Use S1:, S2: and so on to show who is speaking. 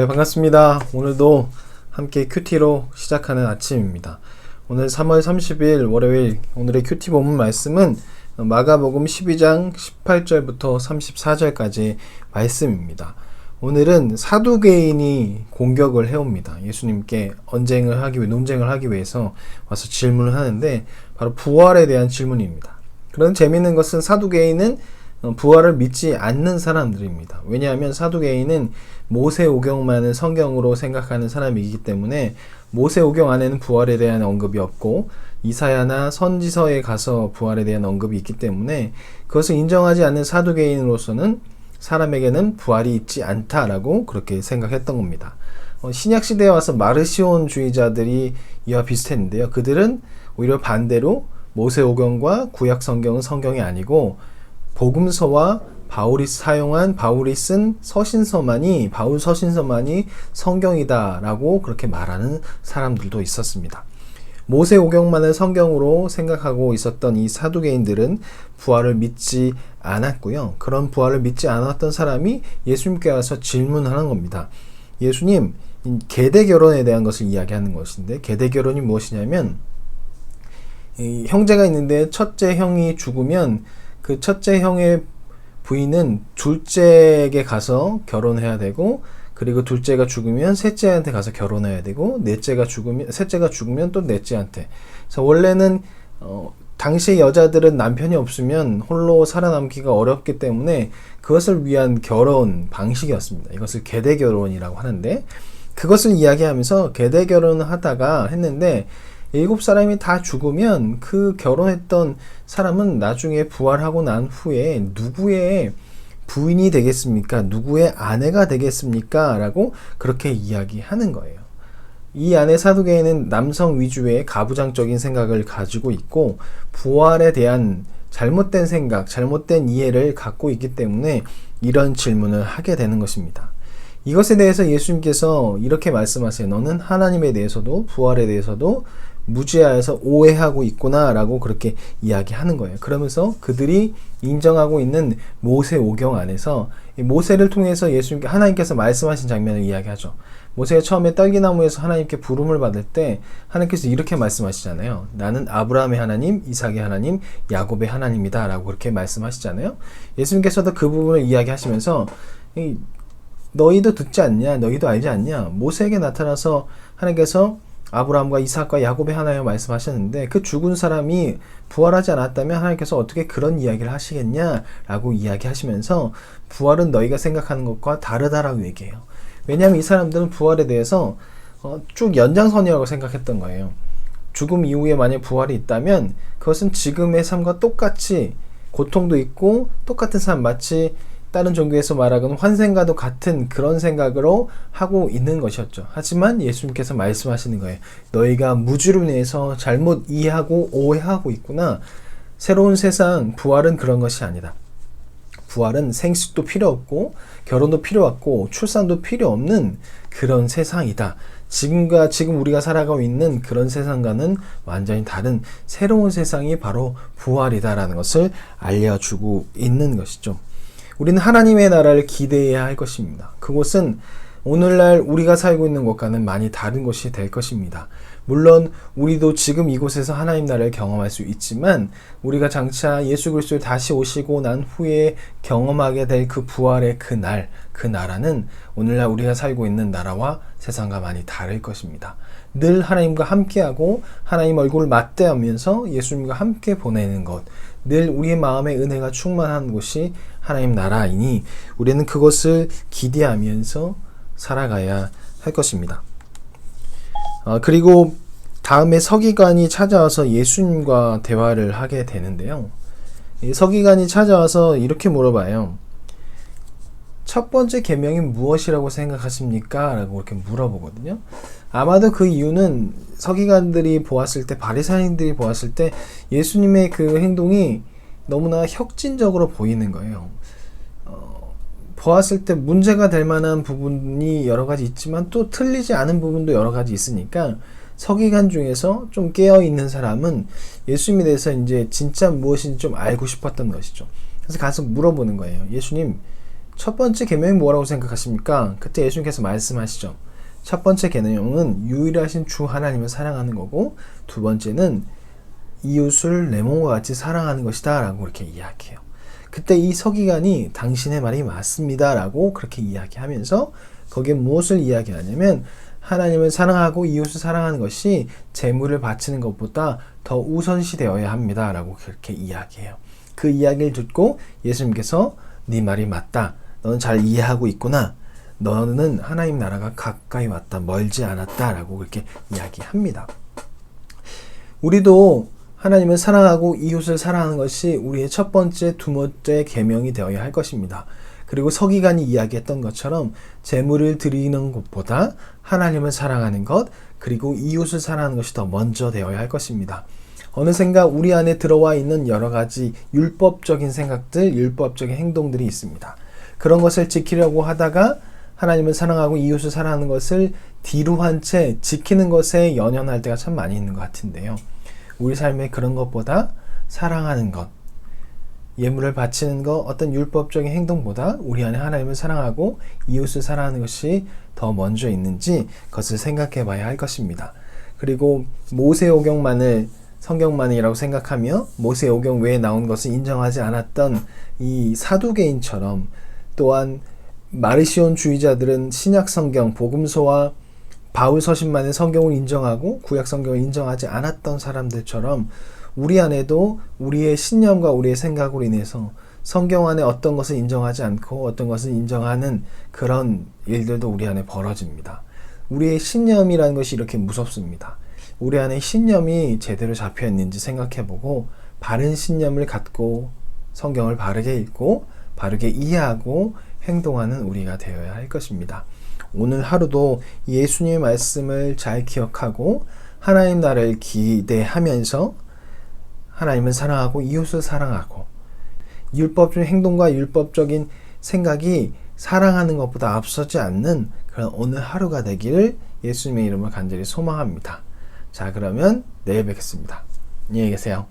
S1: 네, 반갑습니다. 오늘도 함께 큐티로 시작하는 아침입니다. 오늘 3월 30일 월요일 오늘의 큐티 본문 말씀은 마가복음 12장 18절부터 34절까지 말씀입니다. 오늘은 사두개인이 공격을 해옵니다. 예수님께 논쟁을 하기 위해서 와서 질문을 하는데 바로 부활에 대한 질문입니다. 그런 재미있는 것은 사두개인은 부활을 믿지 않는 사람들입니다. 왜냐하면 사두개인은 모세오경만을 성경으로 생각하는 사람이기 때문에 모세오경 안에는 부활에 대한 언급이 없고 이사야나 선지서에 가서 부활에 대한 언급이 있기 때문에 그것을 인정하지 않는 사두개인으로서는 사람에게는 부활이 있지 않다라고 그렇게 생각했던 겁니다. 신약시대에 와서 마르시온주의자들이 이와 비슷했는데요. 그들은 오히려 반대로 모세오경과 구약성경은 성경이 아니고 복음서와 바울이 쓴 바울 서신서만이 성경이다라고 그렇게 말하는 사람들도 있었습니다. 모세오경만을 성경으로 생각하고 있었던 이 사두개인들은 부활을 믿지 않았고요. 그런 부활을 믿지 않았던 사람이 예수님께 와서 질문하는 겁니다. 예수님, 계대결혼에 대한 것을 이야기하는 것인데 계대결혼이 무엇이냐면 형제가 있는데 첫째 형이 죽으면 그 첫째 형의 부인은 둘째에게 가서 결혼해야 되고, 그리고 둘째가 죽으면 셋째한테 가서 결혼해야 되고, 셋째가 죽으면 또 넷째한테. 그래서 원래는 당시 여자들은 남편이 없으면 홀로 살아남기가 어렵기 때문에 그것을 위한 결혼 방식이었습니다. 이것을 계대결혼이라고 하는데, 그것을 이야기하면서 계대결혼을 하다가 했는데 7사람이 다 죽으면 그 결혼했던 사람은 나중에 부활하고 난 후에 누구의 부인이 되겠습니까? 누구의 아내가 되겠습니까? 라고 그렇게 이야기하는 거예요. 이 안에 사두개인은 남성 위주의 가부장적인 생각을 가지고 있고 부활에 대한 잘못된 생각, 잘못된 이해를 갖고 있기 때문에 이런 질문을 하게 되는 것입니다. 이것에 대해서 예수님께서 이렇게 말씀하세요. 너는 하나님에 대해서도 부활에 대해서도 무지하여서 오해하고 있구나 라고 그렇게 이야기하는 거예요. 그러면서 그들이 인정하고 있는 모세오경 안에서 모세를 통해서 하나님께서 말씀하신 장면을 이야기하죠. 모세가 처음에 떨기나무에서 하나님께 부름을 받을 때 하나님께서 이렇게 말씀하시잖아요. 나는 아브라함의 하나님, 이삭의 하나님, 야곱의 하나님이다 라고 그렇게 말씀하시잖아요. 예수님께서도 그 부분을 이야기하시면서 너희도 듣지 않냐? 너희도 알지 않냐? 모세에게 나타나서 하나님께서 아브라함과 이삭과 야곱의 하나님을 말씀하셨는데 그 죽은 사람이 부활하지 않았다면 하나님께서 어떻게 그런 이야기를 하시겠냐라고 이야기하시면서 부활은 너희가 생각하는 것과 다르다라고 얘기해요. 왜냐하면 이 사람들은 부활에 대해서 쭉 연장선이라고 생각했던 거예요. 죽음 이후에 만약 부활이 있다면 그것은 지금의 삶과 똑같이 고통도 있고 똑같은 삶, 마치 다른 종교에서 말하는 환생과도 같은 그런 생각으로 하고 있는 것이었죠. 하지만 예수님께서 말씀하시는 거예요. 너희가 무지로 인해서 잘못 이해하고 오해하고 있구나. 새로운 세상, 부활은 그런 것이 아니다. 부활은 생식도 필요 없고 결혼도 필요 없고 출산도 필요 없는 그런 세상이다. 지금 우리가 살아가고 있는 그런 세상과는 완전히 다른 새로운 세상이 바로 부활이다라는 것을 알려주고 있는 것이죠. 우리는 하나님의 나라를 기대해야 할 것입니다. 그곳은 오늘날 우리가 살고 있는 것과는 많이 다른 곳이 될 것입니다. 물론 우리도 지금 이곳에서 하나님 나라를 경험할 수 있지만 우리가 장차 예수 그리스도 다시 오시고 난 후에 경험하게 될 그 부활의 그 나라는 오늘날 우리가 살고 있는 나라와 세상과 많이 다를 것입니다. 늘 하나님과 함께하고 하나님 얼굴을 맞대하면서 예수님과 함께 보내는 것, 늘 우리의 마음에 은혜가 충만한 곳이 하나님 나라이니 우리는 그것을 기대하면서 살아가야 할 것입니다. 그리고 다음에 서기관이 찾아와서 예수님과 대화를 하게 되는데요. 이 서기관이 찾아와서 이렇게 물어봐요. 첫 번째 계명이 무엇이라고 생각하십니까? 라고 그렇게 물어보거든요. 아마도 그 이유는 서기관들이 보았을 때, 바리새인들이 보았을 때 예수님의 그 행동이 너무나 혁진적으로 보이는 거예요. 보았을 때 문제가 될 만한 부분이 여러 가지 있지만 또 틀리지 않은 부분도 여러 가지 있으니까 서기관 중에서 좀 깨어있는 사람은 예수님에 대해서 이제 진짜 무엇인지 좀 알고 싶었던 것이죠. 그래서 가서 물어보는 거예요. 예수님, 첫 번째 계명이 뭐라고 생각하십니까? 그때 예수님께서 말씀하시죠. 첫 번째 계명은 유일하신 주 하나님을 사랑하는 거고, 두 번째는 이웃을 내 몸과 같이 사랑하는 것이다 라고 그렇게 이야기해요. 그때 이 서기관이 당신의 말이 맞습니다 라고 그렇게 이야기하면서 거기에 무엇을 이야기하냐면 하나님을 사랑하고 이웃을 사랑하는 것이 재물을 바치는 것보다 더 우선시 되어야 합니다 라고 그렇게 이야기해요. 그 이야기를 듣고 예수님께서 네 말이 맞다. 너는 잘 이해하고 있구나. 너는 하나님 나라가 가까이 왔다. 멀지 않았다 라고 그렇게 이야기합니다. 우리도 하나님을 사랑하고 이웃을 사랑하는 것이 우리의 첫 번째, 두 번째 계명이 되어야 할 것입니다. 그리고 서기관이 이야기했던 것처럼 재물을 드리는 것보다 하나님을 사랑하는 것, 그리고 이웃을 사랑하는 것이 더 먼저 되어야 할 것입니다. 어느샌가 우리 안에 들어와 있는 여러 가지 율법적인 생각들, 율법적인 행동들이 있습니다. 그런 것을 지키려고 하다가 하나님을 사랑하고 이웃을 사랑하는 것을 뒤로 한 채 지키는 것에 연연할 때가 참 많이 있는 것 같은데요. 우리 삶에 그런 것보다 사랑하는 것, 예물을 바치는 것, 어떤 율법적인 행동보다 우리 안에 하나님을 사랑하고 이웃을 사랑하는 것이 더 먼저 있는지 그것을 생각해 봐야 할 것입니다. 그리고 모세오경만을 성경만이라고 생각하며 모세오경 외에 나온 것을 인정하지 않았던 이 사두개인처럼, 또한 마르시온 주의자들은 신약 성경, 복음서와 바울 서신만의 성경을 인정하고 구약 성경을 인정하지 않았던 사람들처럼 우리 안에도 우리의 신념과 우리의 생각으로 인해서 성경 안에 어떤 것을 인정하지 않고 어떤 것을 인정하는 그런 일들도 우리 안에 벌어집니다. 우리의 신념이라는 것이 이렇게 무섭습니다. 우리 안에 신념이 제대로 잡혀 있는지 생각해보고 바른 신념을 갖고 성경을 바르게 읽고 바르게 이해하고 행동하는 우리가 되어야 할 것입니다. 오늘 하루도 예수님의 말씀을 잘 기억하고 하나님 나라를 기대하면서 하나님을 사랑하고 이웃을 사랑하고 율법적인 행동과 율법적인 생각이 사랑하는 것보다 앞서지 않는 그런 오늘 하루가 되기를 예수님의 이름으로 간절히 소망합니다. 자, 그러면 내일 뵙겠습니다. 안녕히 계세요.